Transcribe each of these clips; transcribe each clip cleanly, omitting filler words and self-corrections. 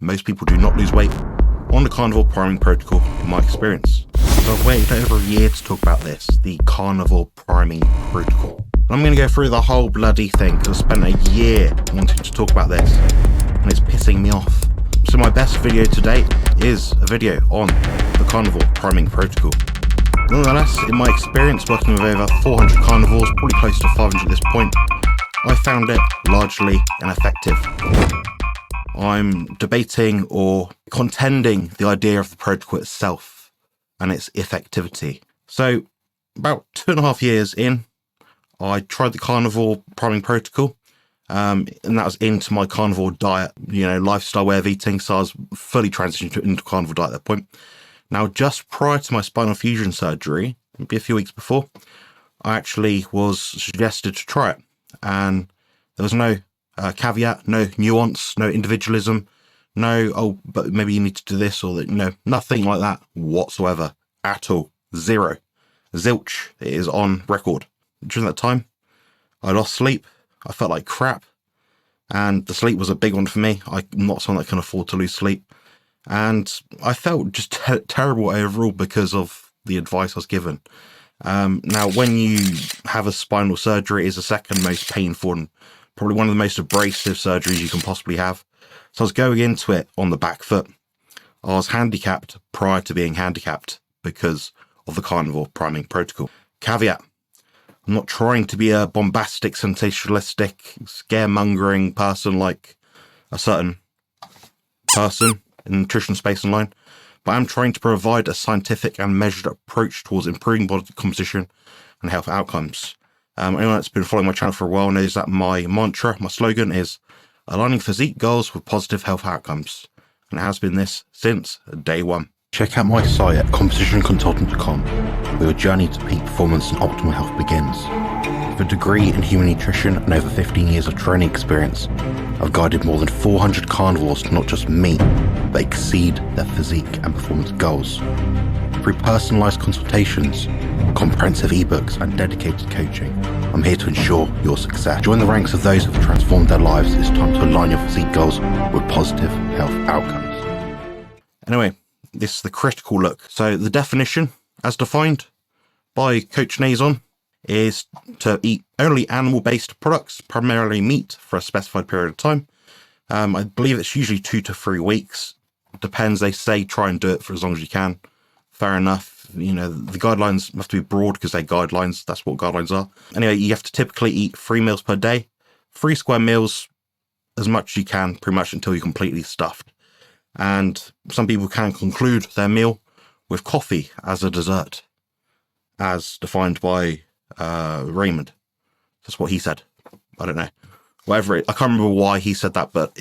most people do not lose weight on the carnivore priming protocol in my experience. So I've waited over a year to talk about this, the carnivore priming protocol. And I'm going to go through the whole bloody thing because I spent a year wanting to talk about this and it's pissing me off. So my best video to date is a video on the carnivore priming protocol. Nonetheless, in my experience working with over 400 carnivores, probably close to 500 at this point, I found it largely ineffective. I'm debating or contending the idea of the protocol itself and its effectivity. So about 2.5 years in, I tried the carnivore priming protocol, and that was into my carnivore diet, lifestyle way of eating. So I was fully transitioned into carnivore diet at that point. Now, just prior to my spinal fusion surgery, maybe a few weeks before, I actually was suggested to try it. And there was no caveat, no nuance, no individualism, no, but maybe you need to do this or that, nothing like that whatsoever at all. Zero. Zilch. It is on record. During that time, I lost sleep. I felt like crap. And the sleep was a big one for me. I'm not someone that can afford to lose sleep. And I felt just terrible overall because of the advice I was given. Now, when you have a spinal surgery, it is the second most painful and probably one of the most abrasive surgeries you can possibly have. So I was going into it on the back foot. I was handicapped prior to being handicapped because of the carnivore priming protocol. Caveat. I'm not trying to be a bombastic, sensationalistic, scaremongering person like a certain person in the nutrition space online, but I'm trying to provide a scientific and measured approach towards improving body composition and health outcomes. Anyone that's been following my channel for a while knows that my mantra, my slogan is aligning physique goals with positive health outcomes. And it has been this since day one. Check out my site at compositionconsultant.com, where your journey to peak performance and optimal health begins. With a degree in human nutrition and over 15 years of training experience, I've guided more than 400 carnivores to not just meet, but exceed their physique and performance goals. Through personalised consultations, comprehensive ebooks and dedicated coaching, I'm here to ensure your success. Join the ranks of those who have transformed their lives. It's time to align your physique goals with positive health outcomes. Anyway, this is the critical look. So the definition, as defined by Coach Nazon, is to eat only animal-based products, primarily meat, for a specified period of time. I believe it's usually 2 to 3 weeks. Depends. They say try and do it for as long as you can. Fair enough. The guidelines have to be broad because they're guidelines. That's what guidelines are. Anyway, you have to typically eat 3 meals per day. 3 square meals, as much as you can, pretty much until you're completely stuffed. And some people can conclude their meal with coffee as a dessert, as defined by Raymond. That's what he said. I don't know. I can't remember why he said that, but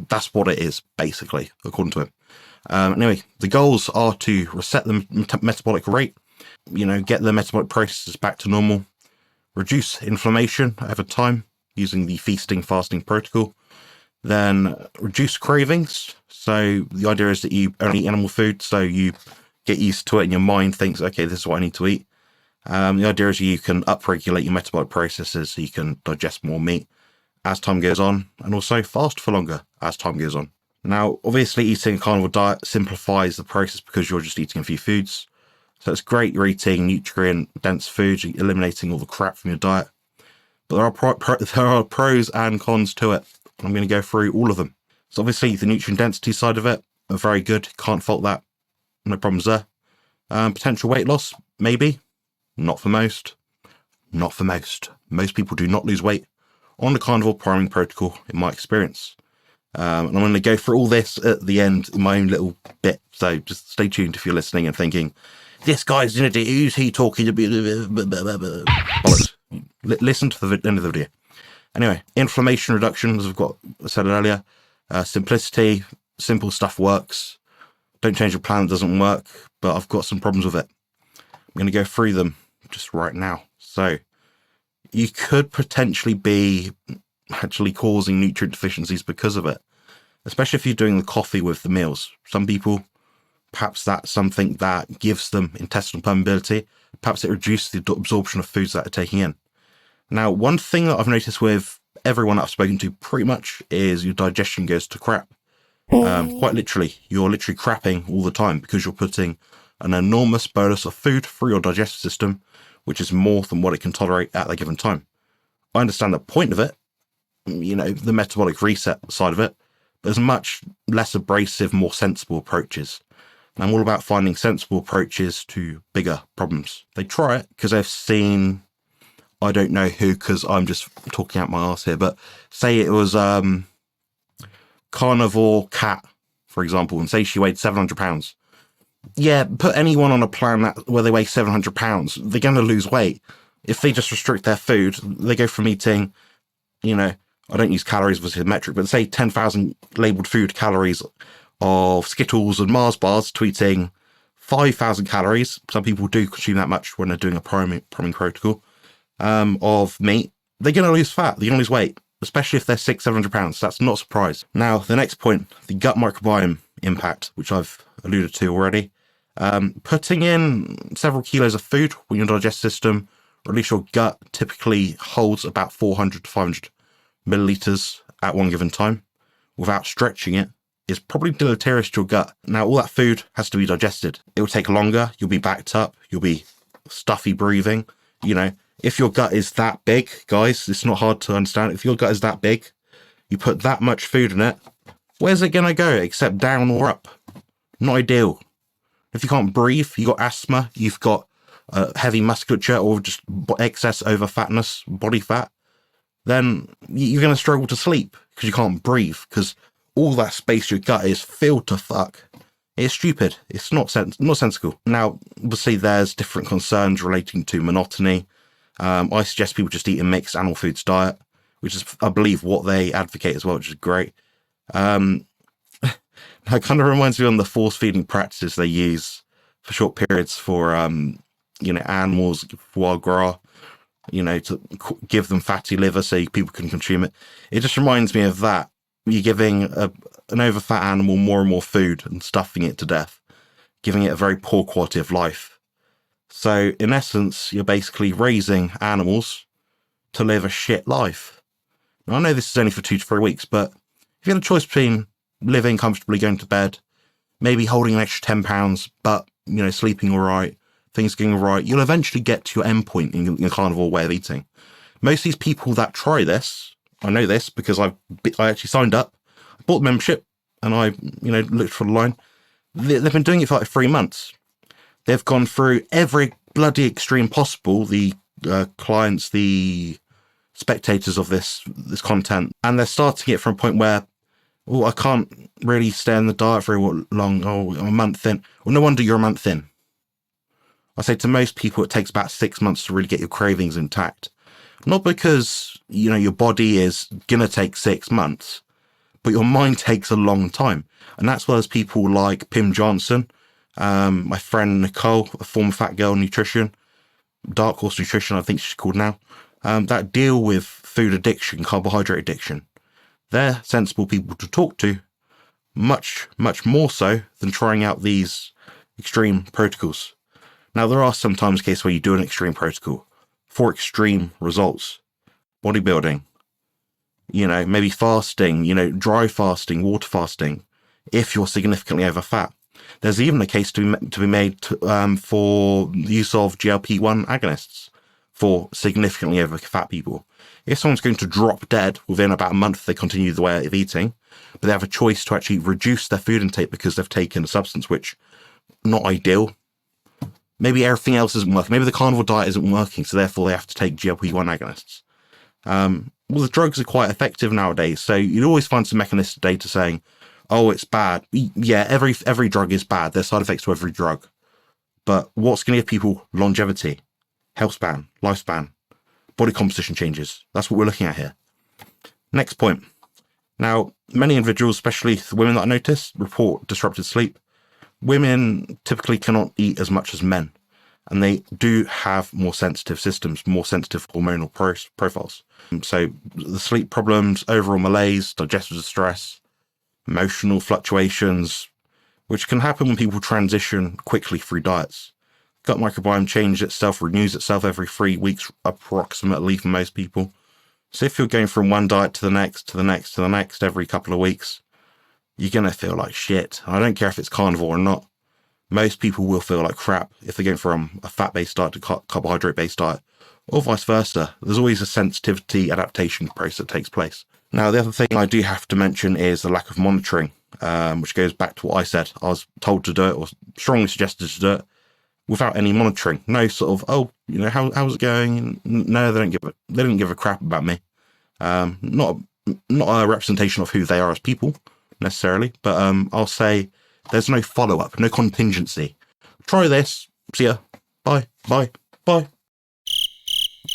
that's what it is, basically, according to him. Anyway, the goals are to reset the metabolic rate, get the metabolic processes back to normal, reduce inflammation over time using the feasting fasting protocol, then reduce cravings. So the idea is that you only eat animal food, so you get used to it and your mind thinks, okay, this is what I need to eat. The idea is you can upregulate your metabolic processes so you can digest more meat as time goes on, and also fast for longer as time goes on. Now, obviously, eating a carnivore diet simplifies the process because you're just eating a few foods. So it's great you're eating nutrient-dense foods, you're eliminating all the crap from your diet. But there are pros and cons to it. I'm going to go through all of them. So obviously, the nutrient density side of it are very good. Can't fault that. No problems there. Potential weight loss, maybe. Not for most. Not for most. Most people do not lose weight on the carnivore priming protocol, in my experience. And I'm going to go through all this at the end in my own little bit. So just stay tuned if you're listening and thinking, this guy's an idiot. Who's he talking about? Bollocks. Listen to the end of the video. Anyway, inflammation reduction, as I said earlier. Simplicity, simple stuff works. Don't change your plan, it doesn't work. But I've got some problems with it. I'm going to go through them just right now. So you could potentially be actually causing nutrient deficiencies because of it, especially if you're doing the coffee with the meals. Some people, perhaps that's something that gives them intestinal permeability. Perhaps it reduces the absorption of foods that they're taking in. Now, one thing that I've noticed with everyone that I've spoken to pretty much is your digestion goes to crap. Quite literally, you're literally crapping all the time because you're putting an enormous bolus of food through your digestive system, which is more than what it can tolerate at that given time. I understand the point of it, the metabolic reset side of it, but there's much less abrasive, more sensible approaches. And I'm all about finding sensible approaches to bigger problems. They try it because they've seen, I don't know who, because I'm just talking out my arse here, but say it was carnivore cat, for example, and say she weighed 700 pounds. Yeah, put anyone on a plan where they weigh 700 pounds, they're going to lose weight. If they just restrict their food, they go from eating, I don't use calories as a metric, but say 10,000 labeled food calories of Skittles and Mars bars to eating 5,000 calories. Some people do consume that much when they're doing a priming protocol of meat. They're going to lose fat. They're going to lose weight, especially if they're 600-700 pounds. That's not a surprise. Now, the next point, the gut microbiome impact, which I've alluded to already. Putting in several kilos of food in your digestive system, or at least your gut typically holds about 400 to 500 milliliters at one given time without stretching it, is probably deleterious to your gut. Now, all that food has to be digested. It will take longer. You'll be backed up. You'll be stuffy breathing. If your gut is that big, guys, it's not hard to understand. If your gut is that big, you put that much food in it, where's it going to go except down or up? Not ideal. If you can't breathe, you've got asthma, you've got heavy musculature or just excess over fatness, body fat, then you're going to struggle to sleep because you can't breathe because all that space your gut is filled to fuck. It's stupid. It's not sensible. Now, obviously, there's different concerns relating to monotony. I suggest people just eat a mixed animal foods diet, which is, I believe, what they advocate as well, which is great. It kind of reminds me on the force feeding practices they use for short periods for, animals, foie gras, to give them fatty liver so people can consume it. It just reminds me of that. You're giving an over-fat animal more and more food and stuffing it to death, giving it a very poor quality of life. So, in essence, you're basically raising animals to live a shit life. Now, I know this is only for 2 to 3 weeks, but if you had a choice between living comfortably, going to bed, maybe holding an extra 10 pounds, but, sleeping all right, things going all right, you'll eventually get to your end point in your carnivore way of eating. Most of these people that try this, I know this because I actually signed up, I bought the membership, and I, looked for the line. They've been doing it for like 3 months. They've gone through every bloody extreme possible, the clients, the spectators of this content, and they're starting it from a point where, I can't really stay in the diet very long. I'm a month in. Well, no wonder you're a month in. I say to most people, it takes about 6 months to really get your cravings intact. Not because, your body is going to take 6 months, but your mind takes a long time. And that's why there's people like Pim Johnson, my friend Nicole, a former Fat Girl Nutrition, Dark Horse Nutrition, I think she's called now, that deal with food addiction, carbohydrate addiction. They're sensible people to talk to, much, much more so than trying out these extreme protocols. Now, there are sometimes cases where you do an extreme protocol for extreme results. Bodybuilding, maybe fasting, dry fasting, water fasting, if you're significantly over fat. There's even a case to be made for the use of GLP-1 agonists for significantly over fat people. If someone's going to drop dead within about a month, they continue the way of eating, but they have a choice to actually reduce their food intake because they've taken a substance which not ideal. Maybe everything else isn't working. Maybe the carnivore diet isn't working, so therefore they have to take GLP-1 agonists. The drugs are quite effective nowadays, so you'd always find some mechanistic data saying, oh, it's bad. Yeah, every drug is bad. There's side effects to every drug. But what's going to give people longevity, health span, lifespan, body composition changes? That's what we're looking at here. Next point. Now, many individuals, especially the women that I notice, report disrupted sleep. Women typically cannot eat as much as men, and they do have more sensitive systems, more sensitive hormonal profiles. So the sleep problems, overall malaise, digestive distress, emotional fluctuations, which can happen when people transition quickly through diets. Gut microbiome changes itself, renews itself every 3 weeks approximately for most people. So if you're going from one diet to the next, to the next, to the next every couple of weeks, you're going to feel like shit. I don't care if it's carnivore or not. Most people will feel like crap if they're going from a fat-based diet to carbohydrate-based diet, or vice versa. There's always a sensitivity adaptation process that takes place. Now, the other thing I do have to mention is the lack of monitoring, which goes back to what I said. I was told to do it, or strongly suggested to do it, without any monitoring. No sort of, how's it going? No, they didn't give a crap about me. Not a representation of who they are as people, necessarily, but I'll say there's no follow-up, no contingency. Try this, see ya, bye.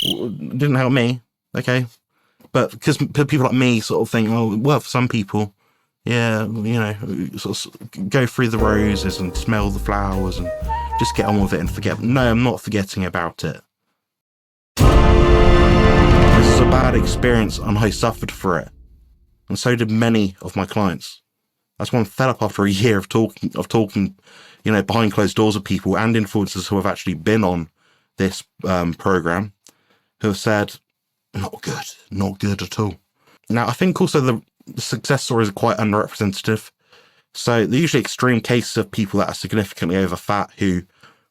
Didn't help me, okay. But because people like me sort of think, oh, well, for some people, yeah, sort of go through the roses and smell the flowers and just get on with it and forget. No, I'm not forgetting about it. This is a bad experience and I suffered for it. And so did many of my clients. That's why I'm fed up after a year of talking, behind closed doors of people and influencers who have actually been on this program, who have said, not good at all. Now, I think also the success stories are quite underrepresentative. So they're usually extreme cases of people that are significantly over fat who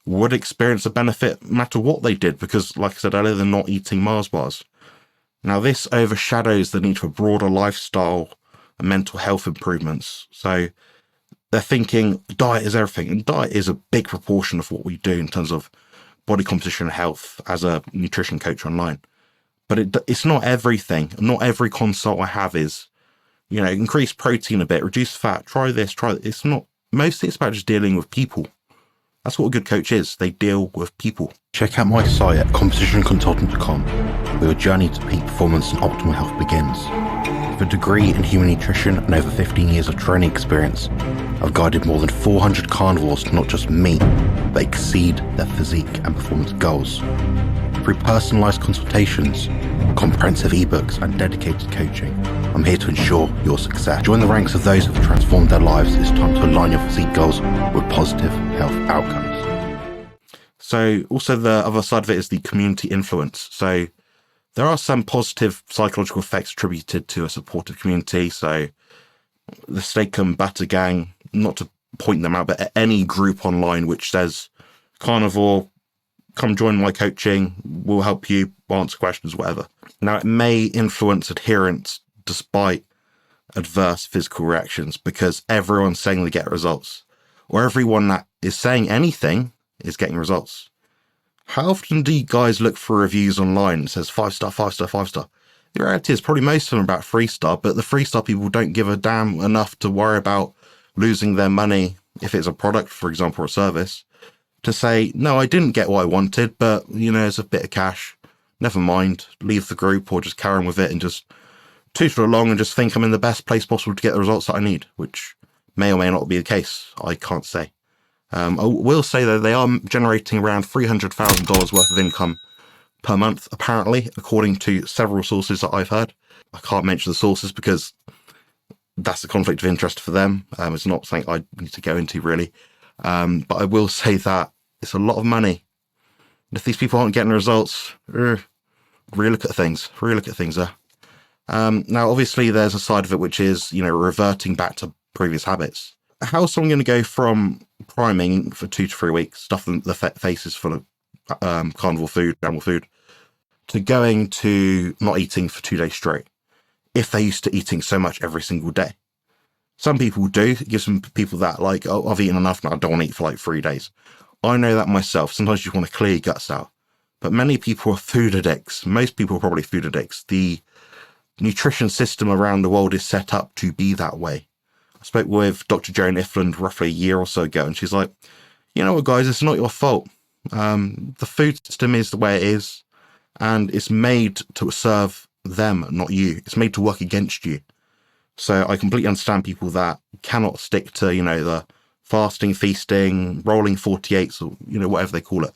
would experience a benefit no matter what they did, because like I said earlier, they're not eating Mars bars. Now, this overshadows the need for broader lifestyle and mental health improvements. So they're thinking diet is everything, and diet is a big proportion of what we do in terms of body composition and health as a nutrition coach online. But it's not everything. Not every consult I have is, increase protein a bit, reduce fat, try this, try that. It's not, mostly it's about just dealing with people. That's what a good coach is. They deal with people. Check out my site at compositionconsultant.com, where your journey to peak performance and optimal health begins. With a degree in human nutrition and over 15 years of training experience, I've guided more than 400 carnivores to not just meet, but exceed their physique and performance goals. Through personalised consultations, comprehensive ebooks and dedicated coaching, I'm here to ensure your success. Join the ranks of those who have transformed their lives. It's time to align your physique goals with positive health outcomes. So also the other side of it is the community influence. So there are some positive psychological effects attributed to a supportive community. So the Steak and Butter Gang, not to point them out, but any group online which says, carnivore, come join my coaching, we'll help you answer questions, whatever. Now, it may influence adherence despite adverse physical reactions because everyone's saying they get results, or everyone that is saying anything is getting results. How often do you guys look for reviews online that says 5-star, 5-star, 5-star? The reality is probably most of them are about 3-star, but the 3-star people don't give a damn enough to worry about losing their money if it's a product, for example, or a service, to say, no, I didn't get what I wanted, but, it's a bit of cash. Never mind, leave the group or just carry on with it and just tootle along and just think I'm in the best place possible to get the results that I need, which may or may not be the case. I can't say. I will say, though, they are generating around $300,000 worth of income per month, apparently, according to several sources that I've heard. I can't mention the sources because that's a conflict of interest for them. It's not something I need to go into, really. But I will say that it's a lot of money. And if these people aren't getting results, relook at things there. Now, obviously, there's a side of it which is, reverting back to previous habits. How is someone going to go from priming for 2 to 3 weeks, stuffing the faces full of carnivore food, animal food, to going to not eating for 2 days straight, if they're used to eating so much every single day? Some people do. It gives some people that, like, oh, I've eaten enough now, I don't want to eat for like 3 days. I know that myself. Sometimes you want to clear your guts out. But many people are food addicts. Most people are probably food addicts. The nutrition system around the world is set up to be that way. I spoke with Dr. Joan Ifland roughly a year or so ago, and she's like, you know what, guys, it's not your fault. The food system is the way it is, and it's made to serve them, not you. It's made to work against you. So I completely understand people that cannot stick to, the fasting, feasting, rolling 48s, or, whatever they call it.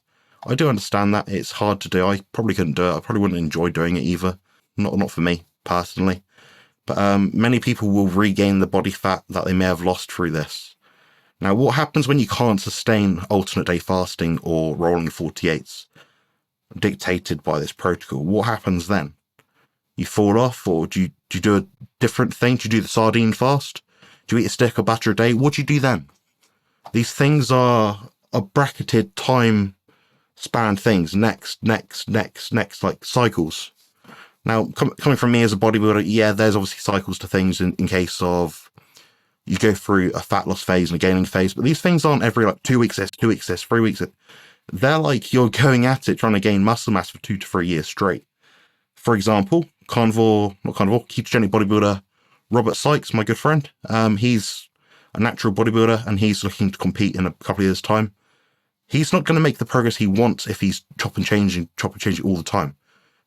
I do understand that. It's hard to do. I probably couldn't do it. I probably wouldn't enjoy doing it either. Not for me, personally. But many people will regain the body fat that they may have lost through this. Now, what happens when you can't sustain alternate day fasting or rolling 48s dictated by this protocol? What happens then? You fall off, or do you do a different thing? Do you do the sardine fast? Do you eat a stick of butter a day? What do you do then? These things are bracketed time span things. Next, like cycles. Now, coming from me as a bodybuilder, yeah, there's obviously cycles to things in case of you go through a fat loss phase and a gaining phase, but these things aren't every like 2 weeks this, 2 weeks this, 3 weeks. They're like you're going at it trying to gain muscle mass for 2 to 3 years straight. For example, ketogenic bodybuilder Robert Sykes, my good friend, he's a natural bodybuilder and he's looking to compete in a couple of years' time. He's not going to make the progress he wants if he's chop and changing all the time.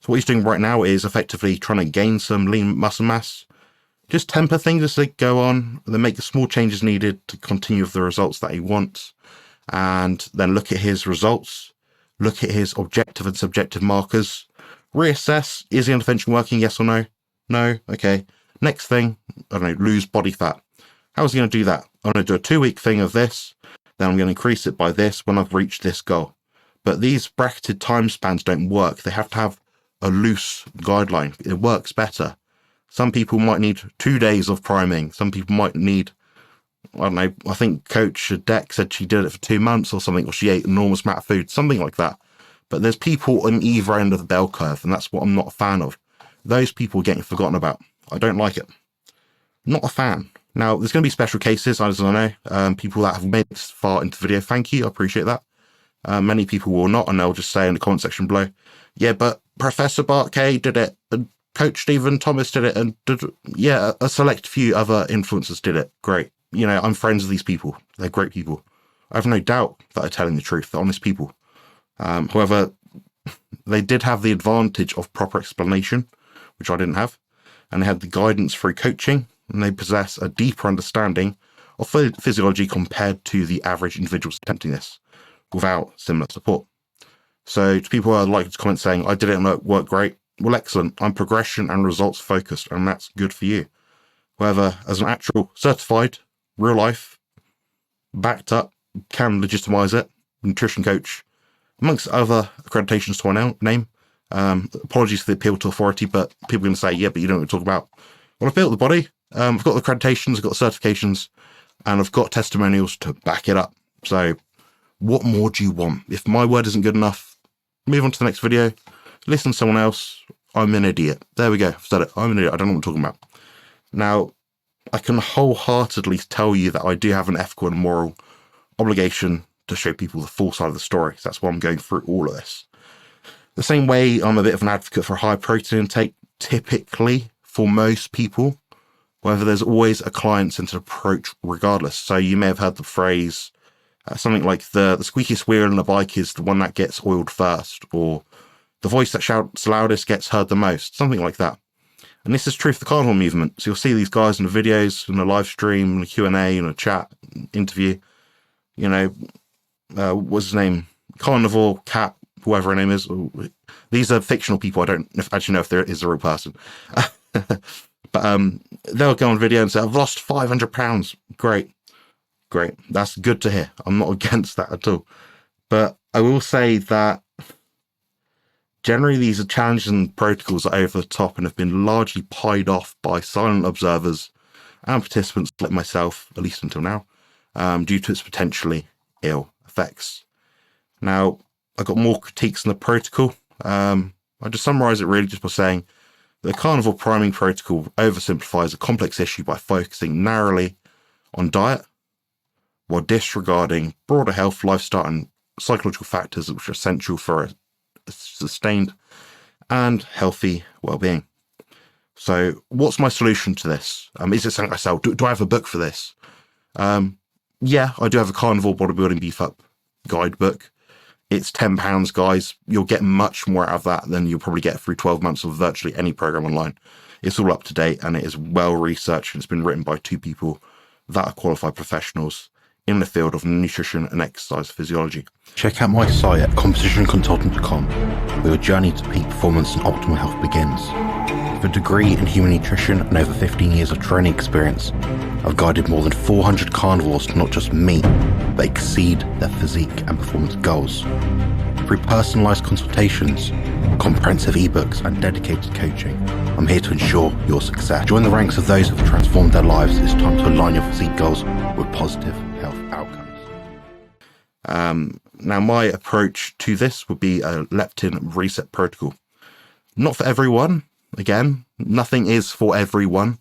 So what he's doing right now is effectively trying to gain some lean muscle mass, just temper things as they go on, then make the small changes needed to continue with the results that he wants, and then look at his results, look at his objective and subjective markers, reassess, is the intervention working, yes or no? No, okay. Next thing, I don't know, lose body fat. How is he going to do that? I'm going to do a 2-week thing of this, then I'm going to increase it by this when I've reached this goal. But these bracketed time spans don't work. They have to have a loose guideline. It works better. Some people might need 2 days of priming. Some people might need, I don't know, I think Coach Deck said she did it for 2 months or something, or she ate an enormous amount of food, something like that. But there's people on either end of the bell curve, and that's what I'm not a fan of. Those people are getting forgotten about. I don't like it. Not a fan. Now, there's going to be special cases, as I know, people that have made this far into the video. Thank you. I appreciate that. Many people will not, and they'll just say in the comment section below, yeah, but Professor Bart K did it, and Coach Stephen Thomas did it, and yeah, a select few other influencers did it. Great. You know, I'm friends with these people. They're great people. I have no doubt that they're telling the truth. They're honest people. However, they did have the advantage of proper explanation, which I didn't have, and they had the guidance through coaching, and they possess a deeper understanding of physiology compared to the average individuals attempting this without similar support. So to people who are likely to comment saying, I did it and it worked great, well, excellent. I'm progression and results focused, and that's good for you. However, as an actual certified, real life, backed up, can legitimize it, nutrition coach, amongst other accreditations to my name. Apologies for the appeal to authority, but people are going to say, yeah, but you don't know what to talk about. Well, I've built the body. I've got the accreditations, I've got the certifications, and I've got testimonials to back it up. So what more do you want? If my word isn't good enough, move on to the next video, listen to someone else. I'm an idiot. There we go. I've said it. I'm an idiot. I don't know what I'm talking about. Now, I can wholeheartedly tell you that I do have an ethical and moral obligation to show people the full side of the story. So that's why I'm going through all of this. The same way I'm a bit of an advocate for high protein intake, typically for most people. However, there's always a client-centered approach regardless. So you may have heard the phrase, something like the squeakiest wheel in a bike is the one that gets oiled first, or the voice that shouts loudest gets heard the most, something like that. And this is true for the carnivore movement. So you'll see these guys in the videos, in the live stream, in the Q&A, in a chat, interview, you know, what's his name? Carnivore Cat, whoever her name is. These are fictional people. I don't actually know if there is a real person. But they'll go on video and say, I've lost 500 pounds. Great. That's good to hear. I'm not against that at all. But I will say that generally these are challenges and protocols that are over the top and have been largely pied off by silent observers and participants like myself, at least until now, due to its potentially ill effects. Now, I've got more critiques on the protocol. I'll just summarize it really just by saying the carnivore priming protocol oversimplifies a complex issue by focusing narrowly on diet while disregarding broader health, lifestyle, and psychological factors which are essential for a sustained and healthy well-being. So what's my solution to this? Is it something I sell? Do I have a book for this? Yeah, I do have a carnivore bodybuilding beef up guidebook. It's £10, guys. You'll get much more out of that than you'll probably get through 12 months of virtually any program online. It's all up to date and it is well researched, and it's been written by 2 people that are qualified professionals in the field of nutrition and exercise physiology. Check out my site at compositionconsultant.com, where your journey to peak performance and optimal health begins. With a degree in human nutrition and over 15 years of training experience, I've guided more than 400 carnivores to not just meet, but exceed their physique and performance goals. through personalised consultations, comprehensive ebooks and dedicated coaching, I'm here to ensure your success. Join the ranks of those who have transformed their lives. It's time to align your physique goals with positive health outcomes. Now, my approach to this would be a leptin reset protocol. Not for everyone. Again, nothing is for everyone,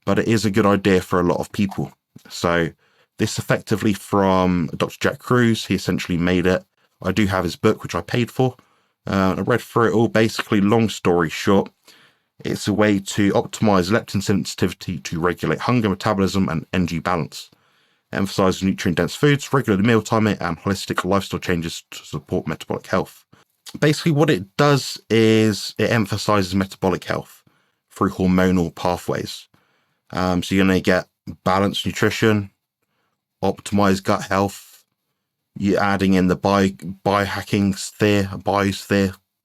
but it is a good idea for a lot of people. So this effectively from Dr. Jack Kruse, he essentially made it. I do have his book, which I paid for. I read through it all. Basically, long story short, it's a way to optimize leptin sensitivity to regulate hunger, metabolism, and energy balance. Emphasize nutrient-dense foods, regular meal timing, and holistic lifestyle changes to support metabolic health. Basically, what it does is it emphasizes metabolic health through hormonal pathways. So you're going to get balanced nutrition, optimized gut health. You're adding in the biosphere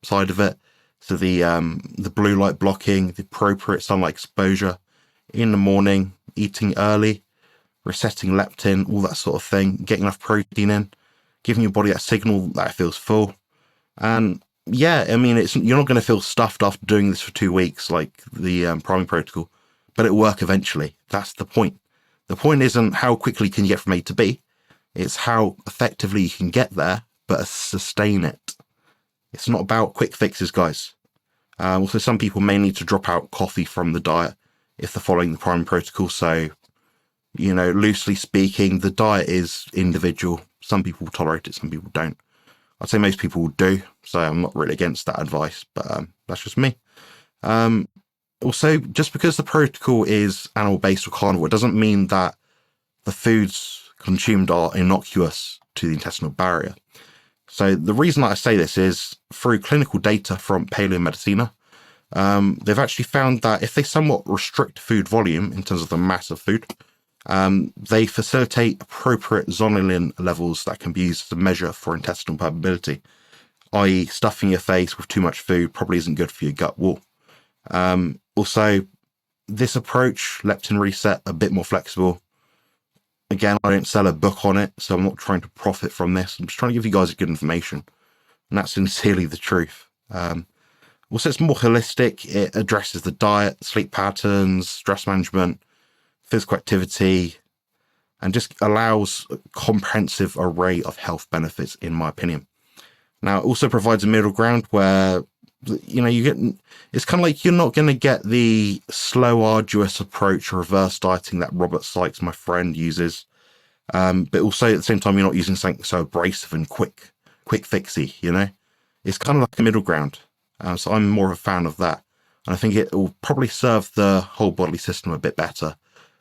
side of it. So the blue light blocking, the appropriate sunlight exposure in the morning, eating early, resetting leptin, all that sort of thing, getting enough protein in, giving your body that signal that it feels full. And yeah, I mean, you're not going to feel stuffed after doing this for 2 weeks, like the priming protocol, but it'll work eventually. That's the point. The point isn't how quickly can you get from A to B. It's how effectively you can get there, but sustain it. It's not about quick fixes, guys. Also, some people may need to drop out coffee from the diet if they're following the priming protocol. So, loosely speaking, the diet is individual. Some people tolerate it, some people don't. I'd say most people do, so I'm not really against that advice, but that's just me. Also, just because the protocol is animal-based or carnivore, it doesn't mean that the foods consumed are innocuous to the intestinal barrier. So the reason that I say this is through clinical data from Paleomedicina, they've actually found that if they somewhat restrict food volume in terms of the mass of food, they facilitate appropriate zonulin levels that can be used as a measure for intestinal permeability, i.e. stuffing your face with too much food probably isn't good for your gut wall. Also, this approach, leptin reset, a bit more flexible. Again, I don't sell a book on it, so I'm not trying to profit from this. I'm just trying to give you guys good information, and that's sincerely the truth. Also, it's more holistic. It addresses the diet, sleep patterns, stress management, physical activity, and just allows a comprehensive array of health benefits, in my opinion. Now, it also provides a middle ground where, it's kind of like you're not going to get the slow, arduous approach or reverse dieting that Robert Sykes, my friend, uses. But also at the same time, you're not using something so abrasive and quick fixy, It's kind of like a middle ground. So I'm more of a fan of that. And I think it will probably serve the whole bodily system a bit better,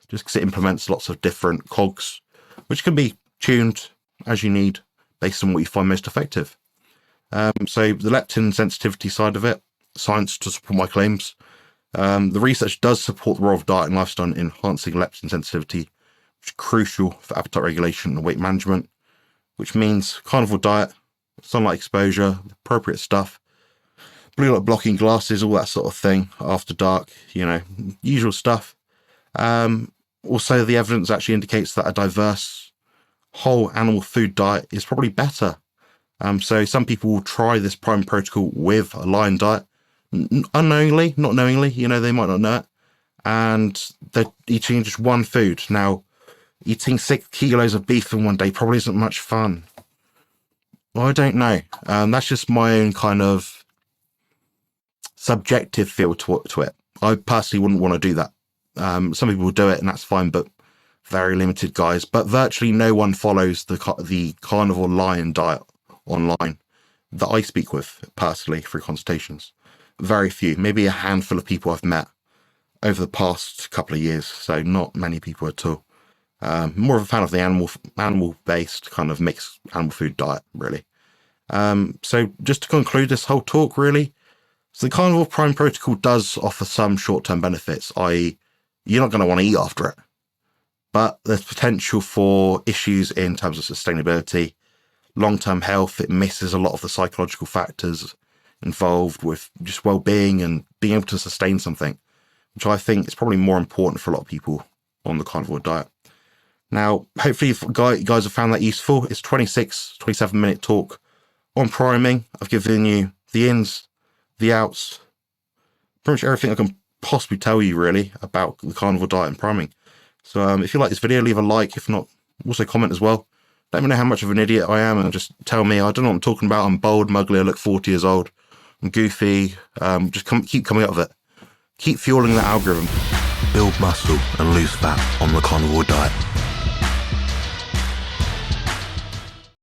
just because it implements lots of different cogs, which can be tuned as you need based on what you find most effective. So the leptin sensitivity side of it, science to support my claims. The research does support the role of diet and lifestyle in enhancing leptin sensitivity, which is crucial for appetite regulation and weight management, which means carnivore diet, sunlight exposure, appropriate stuff, blue light blocking glasses, all that sort of thing after dark, usual stuff. Also, the evidence actually indicates that a diverse whole animal food diet is probably better. So some people will try this priming protocol with a lion diet, unknowingly, not knowingly, they might not know it, and they're eating just one food. Now, eating 6 kilos of beef in one day probably isn't much fun. Well, I don't know. That's just my own kind of subjective feel to it. I personally wouldn't want to do that. Some people will do it, and that's fine, but very limited, guys. But virtually no one follows the carnivore lion diet online that I speak with personally through consultations. Very few, maybe a handful of people I've met over the past couple of years, so not many people at all. More of a fan of the animal-based kind of mixed animal food diet, really. So just to conclude this whole talk, really, so the carnivore priming protocol does offer some short-term benefits, i.e. you're not going to want to eat after it, but there's potential for issues in terms of sustainability, long-term health. It misses a lot of the psychological factors involved with just well-being and being able to sustain something, which I think is probably more important for a lot of people on the carnivore diet. Now, hopefully you guys have found that useful. It's 27-minute talk On priming, I've given you the ins, the outs, pretty much everything I can possibly tell you really about the carnivore diet and priming. So if you like this video, leave a like. If not, also comment as well. Let me know how much of an idiot I am and just tell me. I don't know what I'm talking about. I'm bold, mugly, I look 40 years old. I'm goofy. Keep coming out of it. Keep fueling that algorithm. Build muscle and lose fat on the carnivore diet.